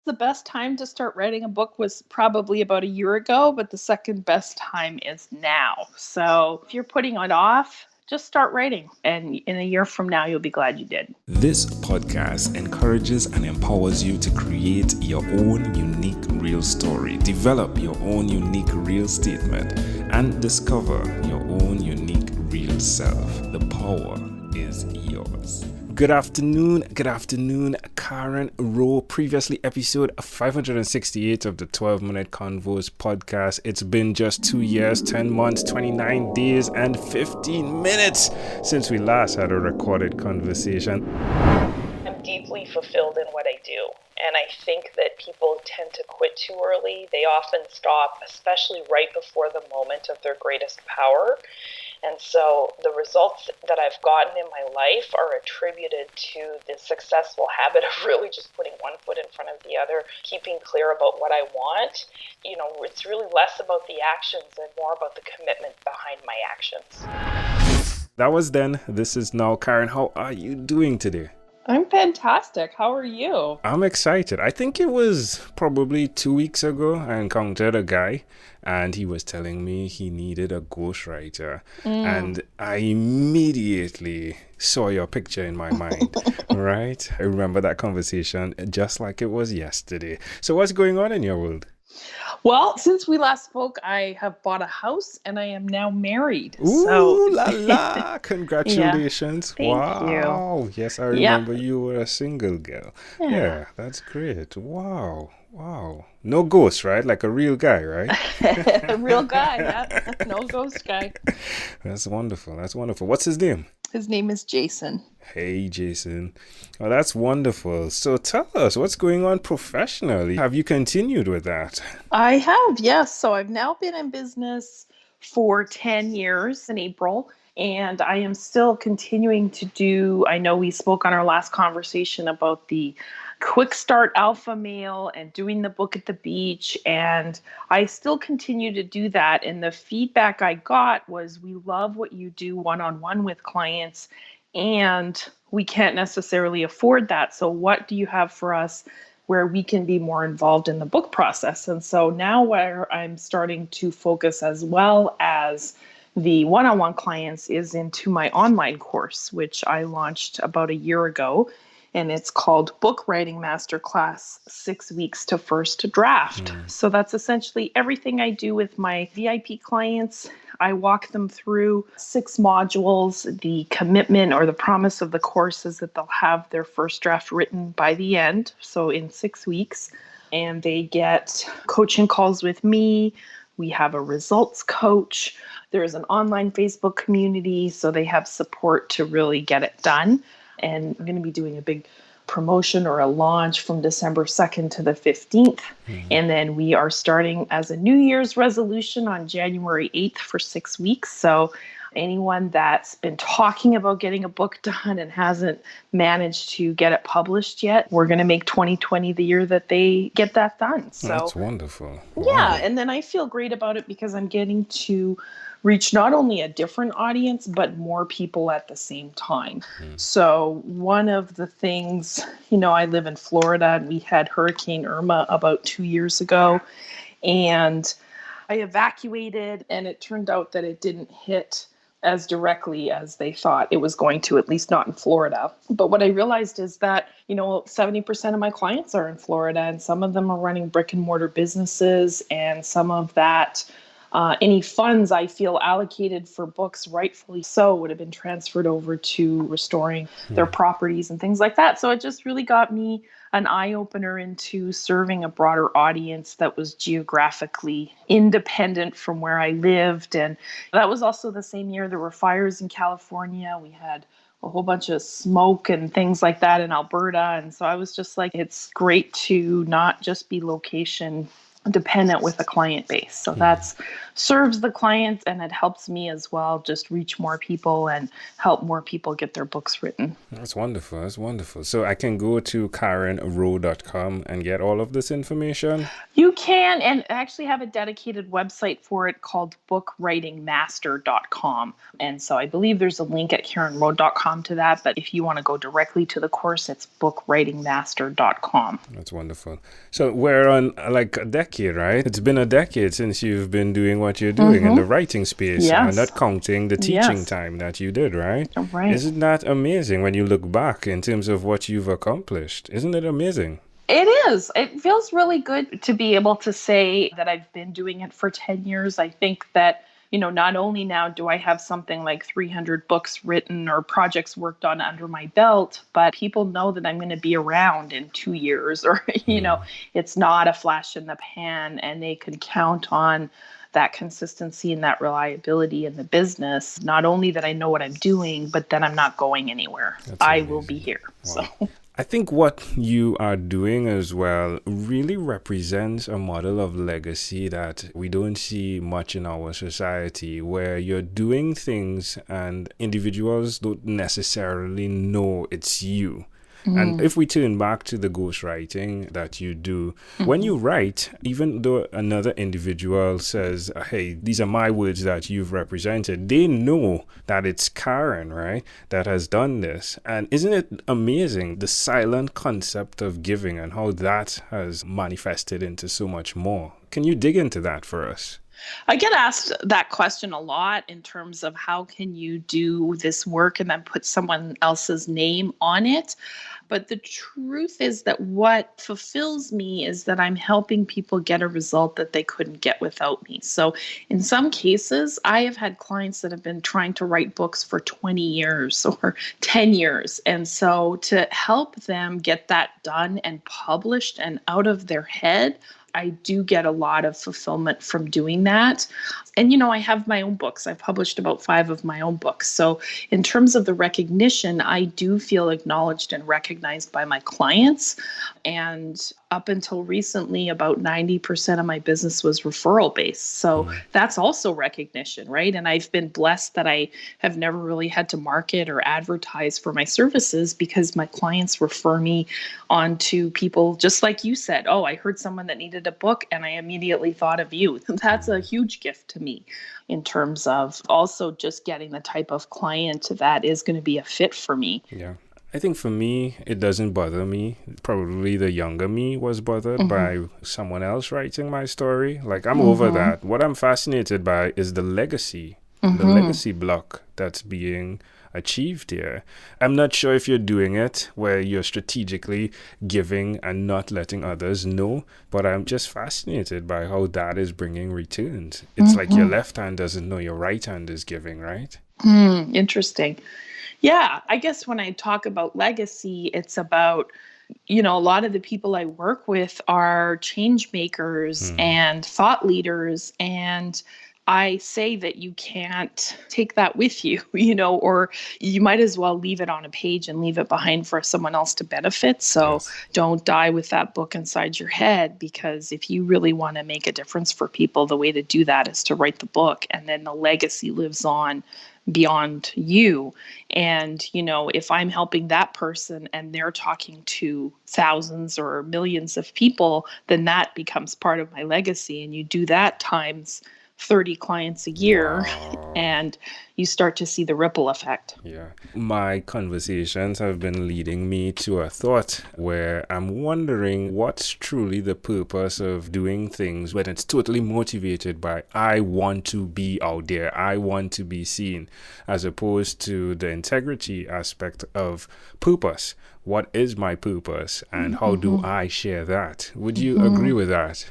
The best time to start writing a book was probably about a year ago, but the second best time is now. So if you're putting it off, just start writing. And in a year from now, you'll be glad you did. This podcast encourages and empowers you to create your own unique real story, develop your own unique real statement, and discover your own unique real self. The power is yours. Good afternoon, Karen Rowe. Previously, episode 568 of the 12-Minute Convos podcast. It's been just 2 years, 10 months, 29 days, and 15 minutes since we last had a recorded conversation. I'm deeply fulfilled in what I do. And I think that people tend to quit too early. They often stop, especially right before the moment of their greatest power. And so the results that I've gotten in my life are attributed to the successful habit of really just putting one foot in front of the other, keeping clear about what I want. You know, it's really less about the actions and more about the commitment behind my actions. That was then. This is now. Karen, how are you doing today? I'm fantastic. How are you? I'm excited. I think it was probably 2 weeks ago I encountered a guy and he was telling me he needed a ghostwriter. And I immediately saw your picture in my mind, right? I remember that conversation just like it was yesterday. So what's going on in your world? Well, since we last spoke, I have bought a house and I am now married. Ooh, la la! Congratulations. Yeah. Thank you. Yes, I remember you were a single girl. Yeah, that's great. Wow. No ghost, right? Like a real guy, right? A real guy, yeah. No ghost guy. That's wonderful. What's his name? His name is Jason. Hey, Jason. Well, that's wonderful. So tell us, what's going on professionally? Have you continued with that? I have, yes. So I've now been in business for 10 years in April, and I am still continuing to do, I know we spoke on our last conversation about the quick start alpha male and doing the book at the beach, and I still continue to do that. And the feedback I got was, we love what you do one-on-one with clients, and we can't necessarily afford that. So what do you have for us where we can be more involved in the book process? And so now where I'm starting to focus as well as the one-on-one clients is into my online course, which I launched about a year ago. And it's called Book Writing Masterclass 6 Weeks to First Draft. So that's essentially everything I do with my VIP clients. I walk them through 6 modules. The commitment or the promise of the course is that they'll have their first draft written by the end, so in 6 weeks. And they get coaching calls with me. We have a results coach. There's an online Facebook community, so they have support to really get it done. And I'm going to be doing a big promotion or a launch from December 2nd to the 15th. And then we are starting as a New Year's resolution on January 8th for 6 weeks. So anyone that's been talking about getting a book done and hasn't managed to get it published yet, we're going to make 2020 the year that they get that done. So that's wonderful. Yeah. Wow. And then I feel great about it because I'm getting to reach not only a different audience, but more people at the same time. So one of the things, I live in Florida and we had Hurricane Irma about 2 years ago, and I evacuated, and it turned out that it didn't hit as directly as they thought it was going to, at least not in Florida. But what I realized is that, 70% of my clients are in Florida, and some of them are running brick and mortar businesses, and some of that any funds I feel allocated for books, rightfully so, would have been transferred over to restoring their properties and things like that. So it just really got me an eye-opener into serving a broader audience that was geographically independent from where I lived. And that was also the same year there were fires in California. We had a whole bunch of smoke and things like that in Alberta. And so I was just like, it's great to not just be location dependent with a client base. So that's serves the clients, and it helps me as well just reach more people and help more people get their books written. That's wonderful. That's wonderful. So I can go to KarenRowe.com and get all of this information. You can, and I actually have a dedicated website for it called bookwritingmaster.com. And so I believe there's a link at KarenRowe.com to that. But if you want to go directly to the course, it's bookwritingmaster.com. That's wonderful. So we're on like a decade, right? It's been a decade since you've been doing what you're doing in the writing space. Yes. Not counting the teaching time that you did, right? Right. Isn't that amazing when you look back in terms of what you've accomplished? Isn't it amazing? It is. It feels really good to be able to say that I've been doing it for 10 years. I think that, not only now do I have something like 300 books written or projects worked on under my belt, but people know that I'm going to be around in 2 years or, it's not a flash in the pan, and they can count on that consistency and that reliability in the business. Not only that I know what I'm doing, but then I'm not going anywhere. I will be here. Wow. So. I think what you are doing as well really represents a model of legacy that we don't see much in our society, where you're doing things and individuals don't necessarily know it's you. And if we turn back to the ghostwriting that you do, when you write, even though another individual says, hey, these are my words that you've represented, they know that it's Karen, right, that has done this. And isn't it amazing, the silent concept of giving and how that has manifested into so much more? Can you dig into that for us? I get asked that question a lot in terms of how can you do this work and then put someone else's name on it. But the truth is that what fulfills me is that I'm helping people get a result that they couldn't get without me. So in some cases, I have had clients that have been trying to write books for 20 years or 10 years. And so to help them get that done and published and out of their head, I do get a lot of fulfillment from doing that. And, I have my own books. I've published about 5 of my own books. So in terms of the recognition, I do feel acknowledged and recognized by my clients. And up until recently, about 90% of my business was referral based. So that's also recognition, right? And I've been blessed that I have never really had to market or advertise for my services because my clients refer me on to people just like you said. Oh, I heard someone that needed a book and I immediately thought of you. That's a huge gift to me in terms of also just getting the type of client that is going to be a fit for me. Yeah. I think for me, it doesn't bother me. Probably the younger me was bothered by someone else writing my story. Like, I'm over that. What I'm fascinated by is the legacy block that's being achieved here. I'm not sure if you're doing it where you're strategically giving and not letting others know, but I'm just fascinated by how that is bringing returns. It's like your left hand doesn't know your right hand is giving, right? Interesting. Yeah, I guess when I talk about legacy, it's about, a lot of the people I work with are change makers and thought leaders. And I say that you can't take that with you, or you might as well leave it on a page and leave it behind for someone else to benefit. So don't die with that book inside your head, because if you really want to make a difference for people, the way to do that is to write the book, and then the legacy lives on beyond you. And, if I'm helping that person and they're talking to thousands or millions of people, then that becomes part of my legacy. And you do that times 30 clients a year, and you start to see the ripple effect. Yeah. My conversations have been leading me to a thought where I'm wondering what's truly the purpose of doing things when it's totally motivated by, I want to be out there, I want to be seen, as opposed to the integrity aspect of purpose. What is my purpose and how do I share that? Would you agree with that?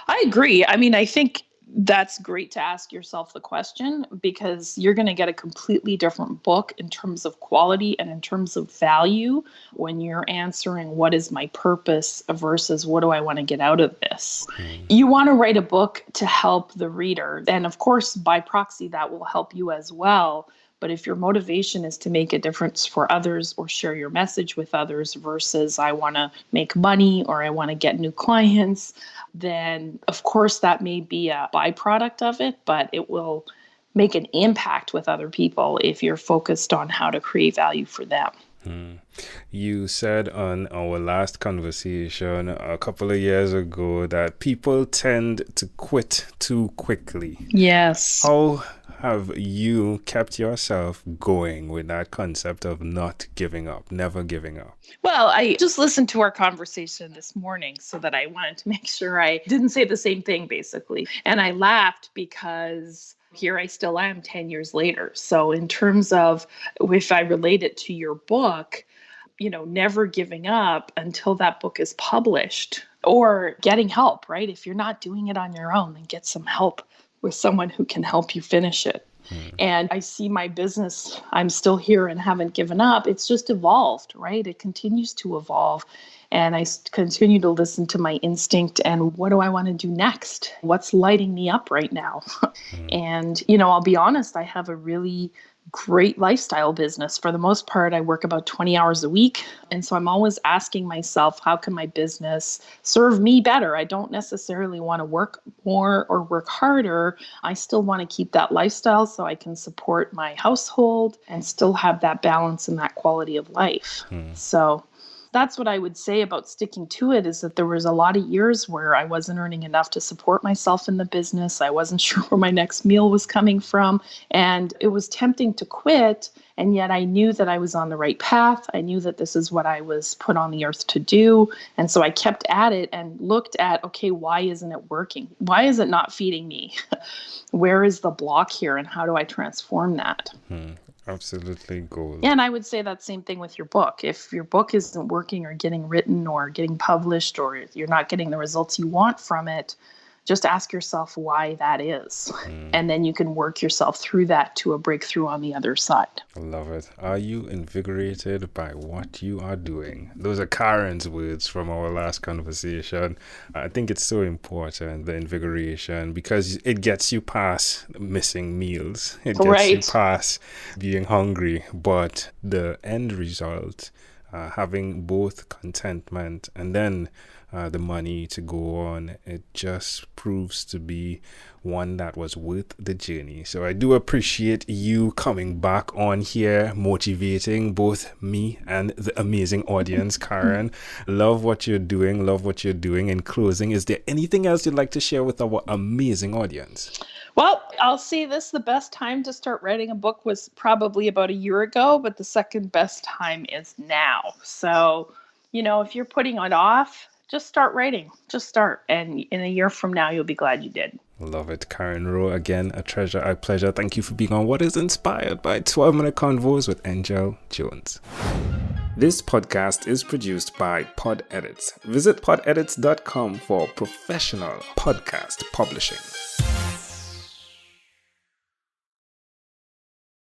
I agree. I mean, I think that's great to ask yourself the question, because you're going to get a completely different book in terms of quality and in terms of value when you're answering what is my purpose versus what do I want to get out of this. You want to write a book to help the reader. And of course, by proxy, that will help you as well. But if your motivation is to make a difference for others or share your message with others versus I want to make money or I want to get new clients, then of course that may be a byproduct of it, but it will make an impact with other people if you're focused on how to create value for them. You said on our last conversation a couple of years ago that people tend to quit too quickly. Yes. How have you kept yourself going with that concept of not giving up, never giving up? Well, I just listened to our conversation this morning so that I wanted to make sure I didn't say the same thing, basically. And I laughed because here I still am 10 years later. So in terms of if I relate it to your book, never giving up until that book is published or getting help, right? If you're not doing it on your own, then get some help with someone who can help you finish it. And I see my business, I'm still here and haven't given up. It's just evolved, right? It continues to evolve. And I continue to listen to my instinct and what do I want to do next? What's lighting me up right now? And, I'll be honest, I have a really great lifestyle business. For the most part, I work about 20 hours a week. And so I'm always asking myself, how can my business serve me better? I don't necessarily want to work more or work harder. I still want to keep that lifestyle so I can support my household and still have that balance and that quality of life. So that's what I would say about sticking to it, is that there was a lot of years where I wasn't earning enough to support myself in the business. I wasn't sure where my next meal was coming from. And it was tempting to quit. And yet I knew that I was on the right path. I knew that this is what I was put on the earth to do. And so I kept at it and looked at, okay, why isn't it working? Why is it not feeding me? Where is the block here? And how do I transform that? Absolutely gold. And I would say that same thing with your book. If your book isn't working or getting written or getting published, or you're not getting the results you want from it, just ask yourself why that is. And then you can work yourself through that to a breakthrough on the other side. I love it. Are you invigorated by what you are doing? Those are Karen's words from our last conversation. I think it's so important, the invigoration, because it gets you past missing meals. It gets you past being hungry. But the end result, having both contentment and then the money to go on, it just proves to be one that was worth the journey. So I do appreciate you coming back on here, motivating both me and the amazing audience. Karen, love what you're doing. In closing, is there anything else you'd like to share with our amazing audience? Well, I'll say this, the best time to start writing a book was probably about a year ago, but the second best time is now. So, if you're putting it off, just start writing. Just start. And in a year from now, you'll be glad you did. Love it. Karen Rowe, again, a treasure, a pleasure. Thank you for being on What is Inspired by 12-Minute Convos with Angel Jones. This podcast is produced by Pod Edits. Visit podedits.com for professional podcast publishing.